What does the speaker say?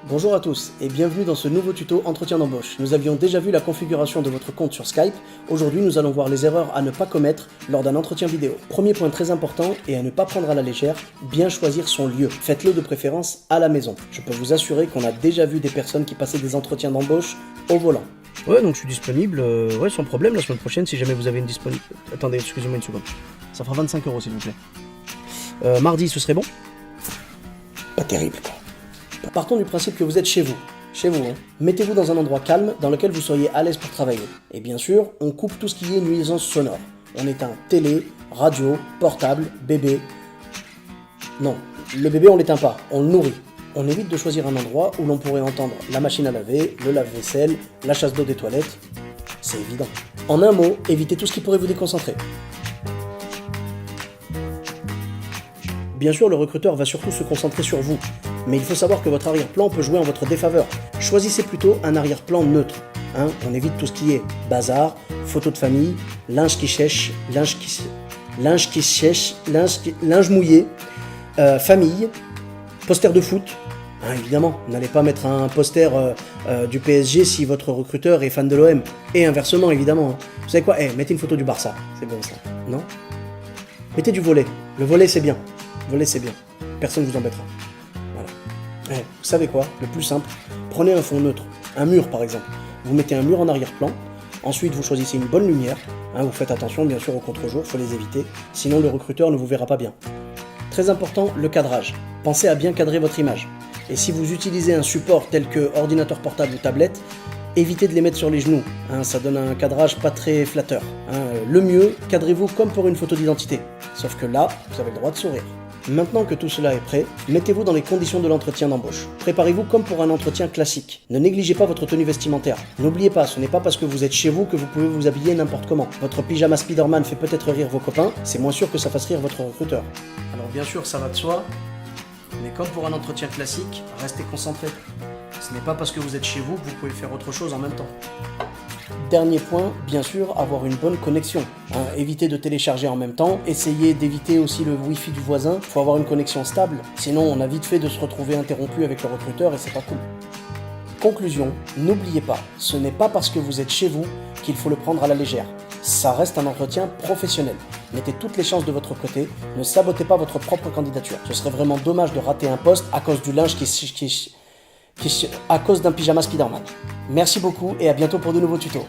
Bonjour à tous et bienvenue dans ce nouveau tuto entretien d'embauche. Nous avions déjà vu la configuration de votre compte sur Skype. Aujourd'hui, nous allons voir les erreurs à ne pas commettre lors d'un entretien vidéo. Premier point très important et à ne pas prendre à la légère, bien choisir son lieu. Faites-le de préférence à la maison. Je peux vous assurer qu'on a déjà vu des personnes qui passaient des entretiens d'embauche au volant. Ouais, donc je suis disponible, sans problème la semaine prochaine si jamais vous avez une disponibilité. Attendez, excusez-moi une seconde. Ça fera 25 € s'il vous plaît. Mardi, ce serait bon? Pas terrible quoi. Partons du principe que vous êtes chez vous. Mettez-vous dans un endroit calme dans lequel vous seriez à l'aise pour travailler. Et bien sûr, on coupe tout ce qui est nuisance sonore. On éteint télé, radio, portable, bébé. Non, le bébé on l'éteint pas, on le nourrit. On évite de choisir un endroit où l'on pourrait entendre la machine à laver, le lave-vaisselle, la chasse d'eau des toilettes. C'est évident. En un mot, évitez tout ce qui pourrait vous déconcentrer. Bien sûr, le recruteur va surtout se concentrer sur vous, mais il faut savoir que votre arrière-plan peut jouer en votre défaveur. Choisissez plutôt un arrière-plan neutre. On évite tout ce qui est bazar, photos de famille, linge qui sèche, linge mouillé, famille, poster de foot. Évidemment, n'allez pas mettre un poster du PSG si votre recruteur est fan de l'OM. Et inversement, évidemment. Vous savez quoi? Mettez une photo du Barça. C'est bon ça, non? Mettez du volley. Le volley, c'est bien. Personne ne vous embêtera. Voilà. Vous savez quoi? Le plus simple, prenez un fond neutre, un mur par exemple. Vous mettez un mur en arrière-plan, ensuite vous choisissez une bonne lumière. Vous faites attention bien sûr au contre-jour, il faut les éviter, sinon le recruteur ne vous verra pas bien. Très important, le cadrage. Pensez à bien cadrer votre image. Et si vous utilisez un support tel que ordinateur portable ou tablette, évitez de les mettre sur les genoux, ça donne un cadrage pas très flatteur. Le mieux, cadrez-vous comme pour une photo d'identité. Sauf que là, vous avez le droit de sourire. Maintenant que tout cela est prêt, mettez-vous dans les conditions de l'entretien d'embauche. Préparez-vous comme pour un entretien classique. Ne négligez pas votre tenue vestimentaire. N'oubliez pas, ce n'est pas parce que vous êtes chez vous que vous pouvez vous habiller n'importe comment. Votre pyjama Spider-Man fait peut-être rire vos copains, c'est moins sûr que ça fasse rire votre recruteur. Alors bien sûr, ça va de soi, mais comme pour un entretien classique, restez concentré. Ce n'est pas parce que vous êtes chez vous que vous pouvez faire autre chose en même temps. Dernier point, bien sûr, avoir une bonne connexion. Évitez de télécharger en même temps, essayez d'éviter aussi le wifi du voisin, il faut avoir une connexion stable, sinon on a vite fait de se retrouver interrompu avec le recruteur et c'est pas cool. Conclusion, n'oubliez pas, ce n'est pas parce que vous êtes chez vous qu'il faut le prendre à la légère. Ça reste un entretien professionnel. Mettez toutes les chances de votre côté, ne sabotez pas votre propre candidature. Ce serait vraiment dommage de rater un poste à cause du linge à cause d'un pyjama Spider-Man. Merci beaucoup et à bientôt pour de nouveaux tutos.